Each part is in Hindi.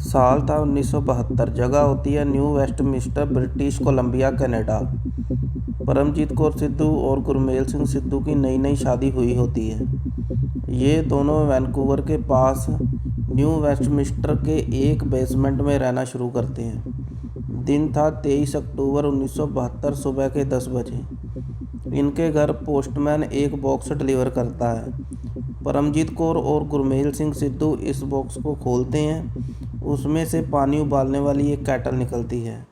साल था 1972। जगह होती है New Westminster, British Columbia, Canada. Paramjit Kaur Sidhu और गुरमेल सिंह सिद्धू की नई नई शादी हुई होती है। ये दोनों वैंकूवर के पास न्यू वेस्टमिंस्टर के एक बेसमेंट में रहना शुरू करते हैं। दिन था 23 अक्टूबर 1972, सुबह के 10 बजे। इनके घर पोस्टमैन एक बॉक्स डिलीवर करता है। परमजीत कौर और गुरमेल सिंह सिद्धू इस बॉक्स को खोलते हैं। उसमें से पानी उबालने वाली एक केटल निकलती है।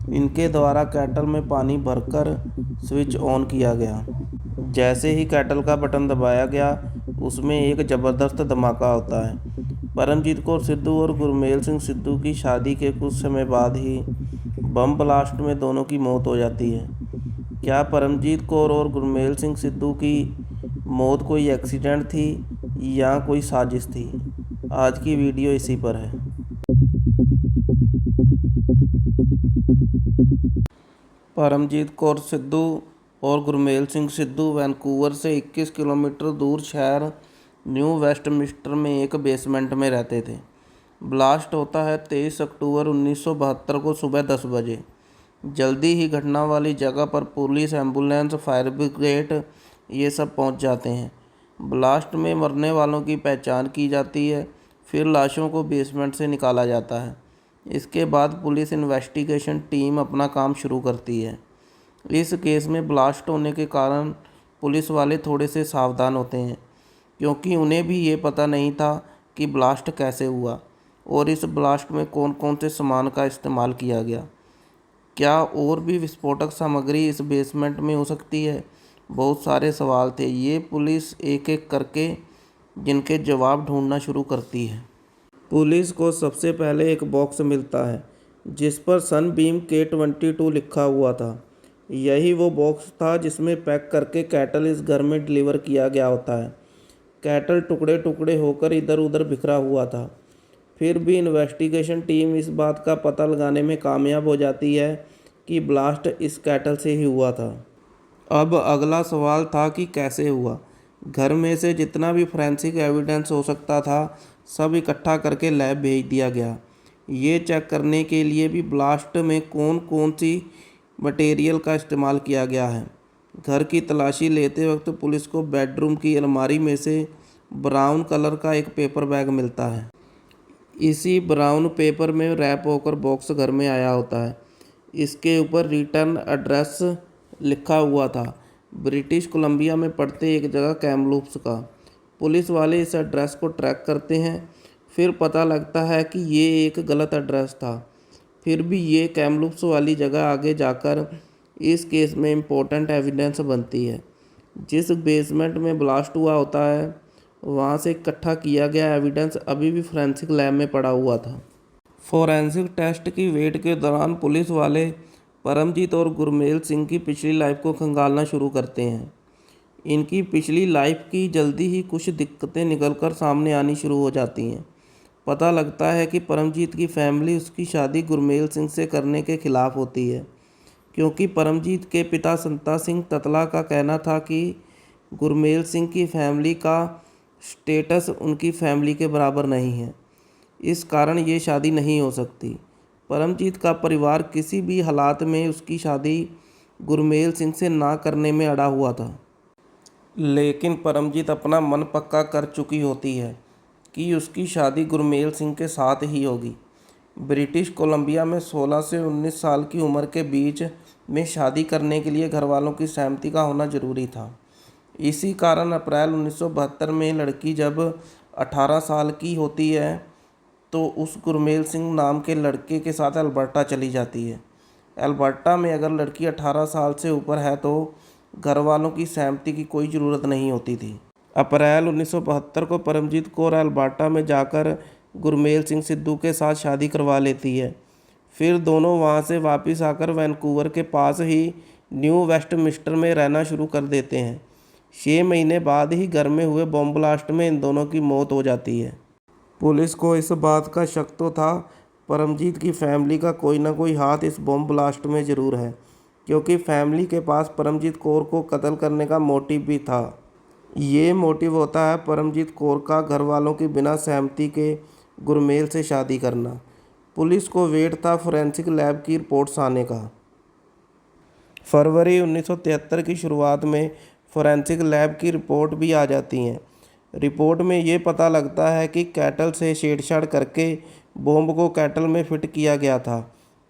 इनके द्वारा केटल में पानी भरकर स्विच ऑन किया गया। जैसे ही केटल का बटन दबाया गया, उसमें एक ज़बरदस्त धमाका होता है। परमजीत कौर सिद्धू और गुरमेल सिंह सिद्धू की शादी के कुछ समय बाद ही बम ब्लास्ट में दोनों की मौत हो जाती है। क्या परमजीत कौर और गुरमेल सिंह सिद्धू की मौत कोई एक्सीडेंट थी या कोई साजिश थी? आज की वीडियो इसी पर है। परमजीत कौर सिद्धू और गुरमेल सिंह सिद्धू वैंकूवर से 21 किलोमीटर दूर शहर न्यू वेस्टमिंस्टर में एक बेसमेंट में रहते थे। ब्लास्ट होता है 23 अक्टूबर 1972 को सुबह 10 बजे। जल्दी ही घटना वाली जगह पर पुलिस, एम्बुलेंस, फायर ब्रिगेड ये सब पहुंच जाते हैं। ब्लास्ट में मरने वालों की पहचान की जाती है, फिर लाशों को बेसमेंट से निकाला जाता है। इसके बाद पुलिस इन्वेस्टिगेशन टीम अपना काम शुरू करती है। इस केस में ब्लास्ट होने के कारण पुलिस वाले थोड़े से सावधान होते हैं, क्योंकि उन्हें भी ये पता नहीं था कि ब्लास्ट कैसे हुआ और इस ब्लास्ट में कौन कौन से सामान का इस्तेमाल किया गया। क्या और भी विस्फोटक सामग्री इस बेसमेंट में हो सकती है? बहुत सारे सवाल थे। ये पुलिस एक एक करके जिनके जवाब ढूंढना शुरू करती है। पुलिस को सबसे पहले एक बॉक्स मिलता है जिस पर सनबीम K22 लिखा हुआ था। यही वो बॉक्स था जिसमें पैक करके कैटल इस घर में डिलीवर किया गया होता है। कैटल टुकड़े टुकड़े होकर इधर उधर बिखरा हुआ था। फिर भी इन्वेस्टिगेशन टीम इस बात का पता लगाने में कामयाब हो जाती है कि ब्लास्ट इस कैटल से ही हुआ था। अब अगला सवाल था कि कैसे हुआ। घर में से जितना भी फोरेंसिक एविडेंस हो सकता था, सब इकट्ठा करके लैब भेज दिया गया। ये चेक करने के लिए भी ब्लास्ट में कौन कौन सी मटेरियल का इस्तेमाल किया गया है। घर की तलाशी लेते वक्त पुलिस को बेडरूम की अलमारी में से ब्राउन कलर का एक पेपर बैग मिलता है। इसी ब्राउन पेपर में रैप होकर बॉक्स घर में आया होता है। इसके ऊपर रिटर्न एड्रेस लिखा हुआ था, ब्रिटिश कोलंबिया में पड़ते एक जगह कैमलूप्स का। पुलिस वाले इस एड्रेस को ट्रैक करते हैं। फिर पता लगता है कि ये एक गलत एड्रेस था। फिर भी ये कैमलूप्स वाली जगह आगे जाकर इस केस में इम्पोर्टेंट एविडेंस बनती है। जिस बेसमेंट में ब्लास्ट हुआ होता है, वहाँ से इकट्ठा किया गया एविडेंस अभी भी फोरेंसिक लैब में पड़ा हुआ था। फोरेंसिक टेस्ट की वेट के दौरान पुलिस वाले परमजीत और गुरमेल सिंह की पिछली लाइफ को खंगालना शुरू करते हैं। इनकी पिछली लाइफ की जल्दी ही कुछ दिक्कतें निकलकर सामने आनी शुरू हो जाती हैं। पता लगता है कि परमजीत की फैमिली उसकी शादी गुरमेल सिंह से करने के खिलाफ होती है, क्योंकि परमजीत के पिता संता सिंह ततला का कहना था कि गुरमेल सिंह की फैमिली का स्टेटस उनकी फैमिली के बराबर नहीं है, इस कारण ये शादी नहीं हो सकती। परमजीत का परिवार किसी भी हालात में उसकी शादी गुरमेल सिंह से ना करने में अड़ा हुआ था। लेकिन परमजीत अपना मन पक्का कर चुकी होती है कि उसकी शादी गुरमेल सिंह के साथ ही होगी। ब्रिटिश कोलंबिया में 16 से 19 साल की उम्र के बीच में शादी करने के लिए घरवालों की सहमति का होना जरूरी था। इसी कारण अप्रैल 1972 में लड़की जब 18 साल की होती है तो उस गुरमेल सिंह नाम के लड़के के साथ अल्बर्टा चली जाती है। अल्बर्टा में अगर लड़की 18 साल से ऊपर है तो घर वालों की सहमति की कोई ज़रूरत नहीं होती थी। अप्रैल 1972 को परमजीत कौर अल्बर्टा में जाकर गुरमेल सिंह सिद्धू के साथ शादी करवा लेती है। फिर दोनों वहां से वापस आकर वैंकूवर के पास ही न्यू वेस्टमिंस्टर में रहना शुरू कर देते हैं। 6 महीने बाद ही घर में हुए बॉम्ब ब्लास्ट में इन दोनों की मौत हो जाती है। पुलिस को इस बात का शक तो था, परमजीत की फैमिली का कोई ना कोई हाथ इस बॉम्ब ब्लास्ट में ज़रूर है, क्योंकि फैमिली के पास परमजीत कौर को कत्ल करने का मोटिव भी था। ये मोटिव होता है परमजीत कौर का घर वालों की बिना सहमति के गुरमेल से शादी करना। पुलिस को वेट था फोरेंसिक लैब की रिपोर्ट्स आने का। फरवरी 1973 की शुरुआत में फोरेंसिक लैब की रिपोर्ट भी आ जाती हैं। रिपोर्ट में ये पता लगता है कि कैटल से छेड़छाड़ करके बॉम्ब को कैटल में फिट किया गया था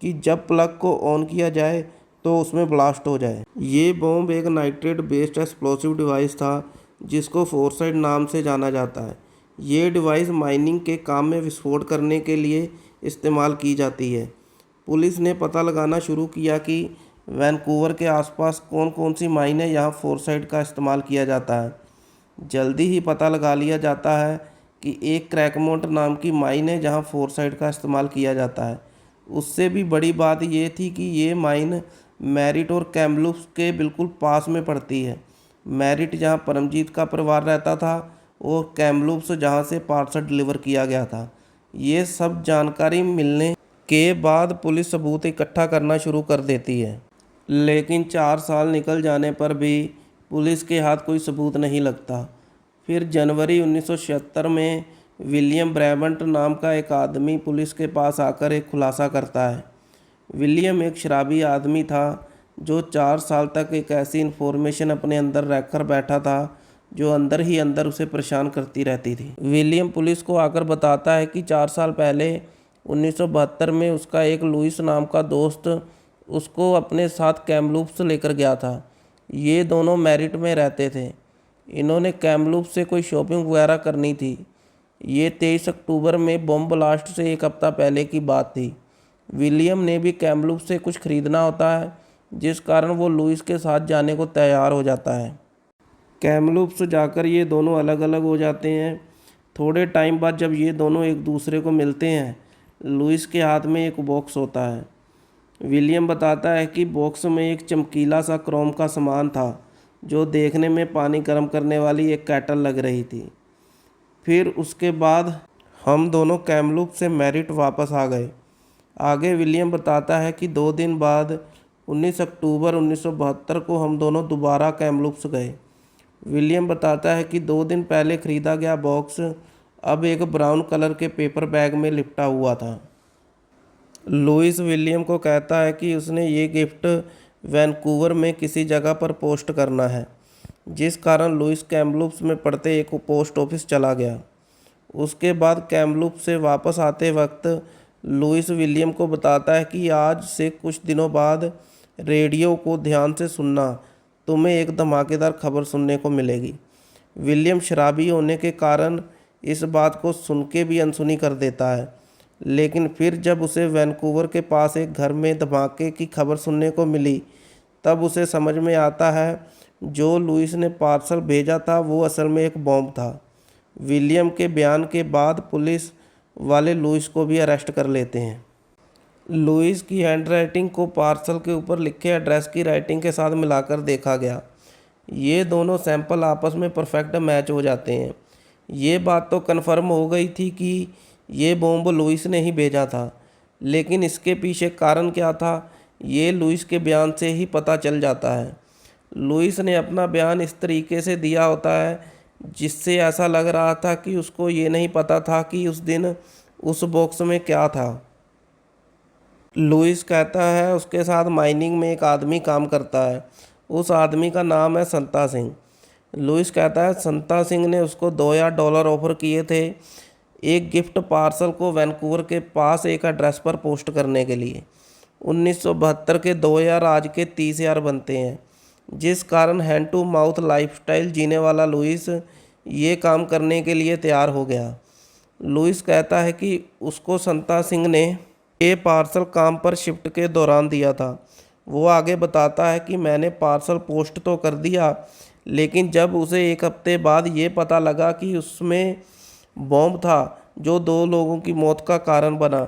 कि जब प्लग को ऑन किया जाए तो उसमें ब्लास्ट हो जाए। ये बॉम्ब एक नाइट्रेट बेस्ड एक्सप्लोसिव डिवाइस था जिसको फोर्साइट नाम से जाना जाता है। ये डिवाइस माइनिंग के काम में विस्फोट करने के लिए इस्तेमाल की जाती है। पुलिस ने पता लगाना शुरू किया कि वैनकूवर के आसपास कौन कौन सी माइन है यहाँ फोर्साइट का इस्तेमाल किया जाता है। जल्दी ही पता लगा लिया जाता है कि एक क्रैकमोंट नाम की माइन है जहाँ फोर्साइट का इस्तेमाल किया जाता है। उससे भी बड़ी बात ये थी कि ये माइन मैरिट और कैमलूप्स के बिल्कुल पास में पड़ती है। मैरिट जहाँ परमजीत का परिवार रहता था और कैमलूप्स जहाँ से पार्सल डिलीवर किया गया था। ये सब जानकारी मिलने के बाद पुलिस सबूत इकट्ठा करना शुरू कर देती है, लेकिन 4 साल निकल जाने पर भी पुलिस के हाथ कोई सबूत नहीं लगता। फिर जनवरी 1976 में विलियम ब्रैबंट नाम का एक आदमी पुलिस के पास आकर एक खुलासा करता है। विलियम एक शराबी आदमी था जो 4 साल तक एक ऐसी इन्फॉर्मेशन अपने अंदर रखकर बैठा था जो अंदर ही अंदर उसे परेशान करती रहती थी। विलियम पुलिस को आकर बताता है कि 4 साल पहले 1972 में उसका एक लुइस नाम का दोस्त उसको अपने साथ कैमलूप्स लेकर गया था। ये दोनों मैरिट में रहते थे। इन्होंने कैमलूप्स से कोई शॉपिंग वगैरह करनी थी। ये 23 अक्टूबर में बॉम्ब ब्लास्ट से एक हफ्ता पहले की बात थी। विलियम ने भी कैमलूप्स से कुछ खरीदना होता है, जिस कारण वो लुइस के साथ जाने को तैयार हो जाता है। कैमलूप्स जाकर ये दोनों अलग अलग हो जाते हैं। थोड़े टाइम बाद जब ये दोनों एक दूसरे को मिलते हैं, लुइस के हाथ में एक बॉक्स होता है। विलियम बताता है कि बॉक्स में एक चमकीला सा क्रोम का सामान था जो देखने में पानी गर्म करने वाली एक केटल लग रही थी। फिर उसके बाद हम दोनों कैमलूप्स से मैरिट वापस आ गए। आगे विलियम बताता है कि 2 दिन बाद 19 अक्टूबर 1972 को हम दोनों दोबारा कैमलूप्स गए। विलियम बताता है कि 2 दिन पहले ख़रीदा गया बॉक्स अब एक ब्राउन कलर के पेपर बैग में लिपटा हुआ था। लुइस विलियम को कहता है कि उसने ये गिफ्ट वैनकूवर में किसी जगह पर पोस्ट करना है, जिस कारण लुइस कैमलूप्स में पड़ते एक पोस्ट ऑफिस चला गया। उसके बाद कैमलूप्स से वापस आते वक्त लुइस विलियम को बताता है कि आज से कुछ दिनों बाद रेडियो को ध्यान से सुनना, तुम्हें एक धमाकेदार खबर सुनने को मिलेगी। विलियम शराबी होने के कारण इस बात को सुन के भी अनसुनी कर देता है, लेकिन फिर जब उसे वैनकूवर के पास एक घर में धमाके की खबर सुनने को मिली, तब उसे समझ में आता है जो लुइस ने पार्सल भेजा था वो असल में एक बॉम्ब था। विलियम के बयान के बाद पुलिस वाले लुइस को भी अरेस्ट कर लेते हैं। लुइस की हैंडराइटिंग को पार्सल के ऊपर लिखे एड्रेस की राइटिंग के साथ मिलाकर देखा गया। ये दोनों सैंपल आपस में परफेक्ट मैच हो जाते हैं। ये बात तो कन्फर्म हो गई थी कि ये बॉम्ब लुइस ने ही भेजा था, लेकिन इसके पीछे कारण क्या था ये लुइस के बयान से ही पता चल जाता है। लुइस ने अपना बयान इस तरीके से दिया होता है जिससे ऐसा लग रहा था कि उसको ये नहीं पता था कि उस दिन उस बॉक्स में क्या था। लुइस कहता है उसके साथ माइनिंग में एक आदमी काम करता है। उस आदमी का नाम है संता सिंह। लुइस कहता है संता सिंह ने उसको $2000 ऑफ़र किए थे एक गिफ्ट पार्सल को वैनकूवर के पास एक एड्रेस पर पोस्ट करने के लिए। 1972 के 2000 आज के 30,000 बनते हैं, जिस कारण हैंड टू माउथ लाइफस्टाइल जीने वाला लुइस ये काम करने के लिए तैयार हो गया। लुइस कहता है कि उसको संता सिंह ने ये पार्सल काम पर शिफ्ट के दौरान दिया था। वो आगे बताता है कि मैंने पार्सल पोस्ट तो कर दिया, लेकिन जब उसे एक हफ्ते बाद ये पता लगा कि उसमें बॉम्ब था जो 2 लोगों की मौत का कारण बना,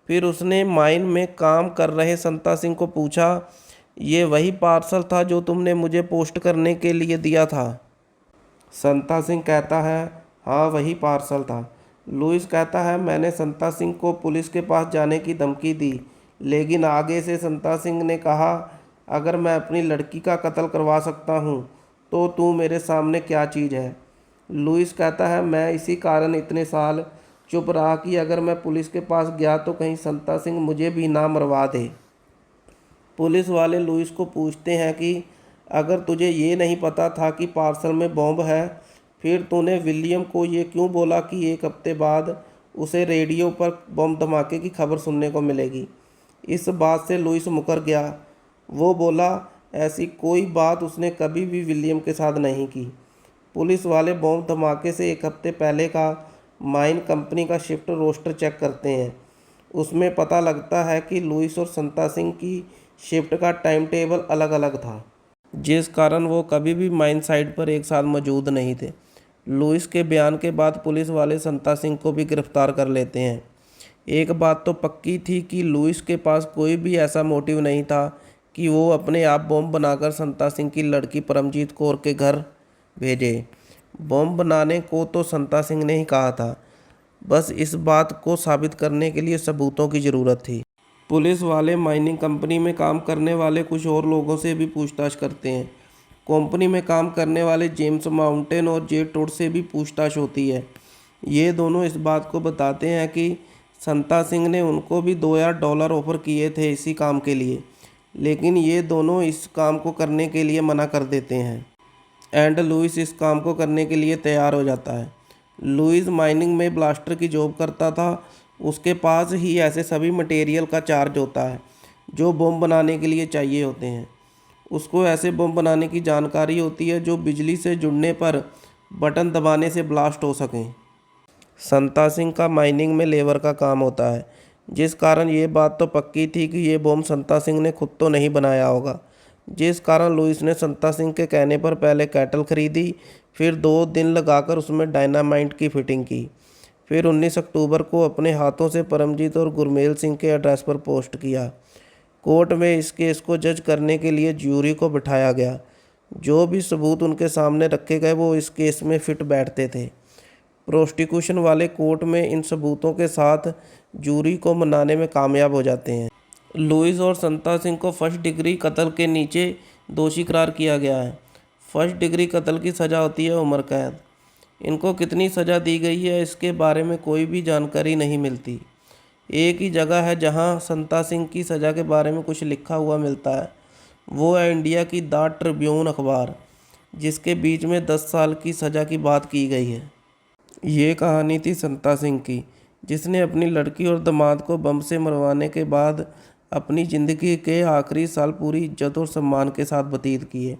फिर उसने माइन में काम कर रहे संता सिंह को पूछा, ये वही पार्सल था जो तुमने मुझे पोस्ट करने के लिए दिया था? संता सिंह कहता है हाँ वही पार्सल था। लुइस कहता है मैंने संता सिंह को पुलिस के पास जाने की धमकी दी, लेकिन आगे से संता सिंह ने कहा अगर मैं अपनी लड़की का कत्ल करवा सकता हूँ तो तू मेरे सामने क्या चीज़ है। लुइस कहता है मैं इसी कारण इतने साल चुप रहा कि अगर मैं पुलिस के पास गया तो कहीं संता सिंह मुझे भी ना मरवा दे। पुलिस वाले लुइस को पूछते हैं कि अगर तुझे ये नहीं पता था कि पार्सल में बॉम्ब है, फिर तूने विलियम को ये क्यों बोला कि एक हफ्ते बाद उसे रेडियो पर बम धमाके की खबर सुनने को मिलेगी। इस बात से लुइस मुकर गया। वो बोला ऐसी कोई बात उसने कभी भी विलियम के साथ नहीं की। पुलिस वाले बॉम्ब धमाके से एक हफ्ते पहले का माइन कंपनी का शिफ्ट रोस्टर चेक करते हैं। उसमें पता लगता है कि लुइस और संता सिंह की शिफ्ट का टाइम टेबल अलग अलग था, जिस कारण वो कभी भी माइन साइट पर एक साथ मौजूद नहीं थे। लुइस के बयान के बाद पुलिस वाले संता सिंह को भी गिरफ्तार कर लेते हैं। एक बात तो पक्की थी कि लुइस के पास कोई भी ऐसा मोटिव नहीं था कि वो अपने आप बॉम्ब बनाकर संता सिंह की लड़की परमजीत कौर के घर भेजे। बॉम्ब बनाने को तो संता सिंह ने ही कहा था, बस इस बात को साबित करने के लिए सबूतों की ज़रूरत थी। पुलिस वाले माइनिंग कंपनी में काम करने वाले कुछ और लोगों से भी पूछताछ करते हैं। कंपनी में काम करने वाले जेम्स माउंटेन और जे टोड से भी पूछताछ होती है। ये दोनों इस बात को बताते हैं कि संता सिंह ने उनको भी $2000 ऑफ़र किए थे इसी काम के लिए, लेकिन ये दोनों इस काम को करने के लिए मना कर देते हैं। एंड लुइस इस काम को करने के लिए तैयार हो जाता है। लुइस माइनिंग में ब्लास्टर की जॉब करता था। उसके पास ही ऐसे सभी मटेरियल का चार्ज होता है जो बम बनाने के लिए चाहिए होते हैं। उसको ऐसे बम बनाने की जानकारी होती है जो बिजली से जुड़ने पर बटन दबाने से ब्लास्ट हो सकें। संता सिंह का माइनिंग में लेबर का काम होता है, जिस कारण ये बात तो पक्की थी कि ये बम संता सिंह ने खुद तो नहीं बनाया होगा। जिस कारण लुइस ने संता सिंह के कहने पर पहले कैटल खरीदी, फिर 2 दिन लगाकर उसमें डायनामाइट की फिटिंग की, फिर 19 अक्टूबर को अपने हाथों से परमजीत और गुरमेल सिंह के एड्रेस पर पोस्ट किया। कोर्ट में इस केस को जज करने के लिए ज्यूरी को बिठाया गया। जो भी सबूत उनके सामने रखे गए वो इस केस में फिट बैठते थे। प्रोसिक्यूशन वाले कोर्ट में इन सबूतों के साथ ज्यूरी को मनाने में कामयाब हो जाते हैं। लुइस और संता सिंह को फर्स्ट डिग्री कत्ल के नीचे दोषी करार किया गया है। फर्स्ट डिग्री कत्ल की सज़ा होती है उम्र कैद। इनको कितनी सज़ा दी गई है इसके बारे में कोई भी जानकारी नहीं मिलती। एक ही जगह है जहां संता सिंह की सज़ा के बारे में कुछ लिखा हुआ मिलता है, वो है इंडिया की द ट्रिब्यून अखबार, जिसके बीच में 10 साल की सज़ा की बात की गई है। ये कहानी थी संता सिंह की, जिसने अपनी लड़की और दामाद को बम से मरवाने के बाद अपनी ज़िंदगी के आखिरी साल पूरी इज्जत और सम्मान के साथ व्यतीत किए।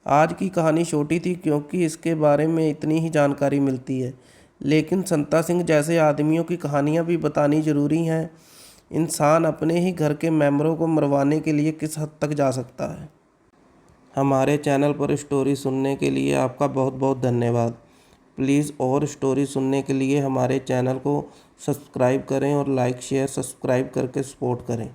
आज की कहानी छोटी थी क्योंकि इसके बारे में इतनी ही जानकारी मिलती है, लेकिन संता सिंह जैसे आदमियों की कहानियाँ भी बतानी ज़रूरी हैं। इंसान अपने ही घर के मेंबरों को मरवाने के लिए किस हद तक जा सकता है। हमारे चैनल पर स्टोरी सुनने के लिए आपका बहुत बहुत धन्यवाद। प्लीज़ और स्टोरी सुनने के लिए हमारे चैनल को सब्सक्राइब करें और लाइक शेयर सब्सक्राइब करके सपोर्ट करें।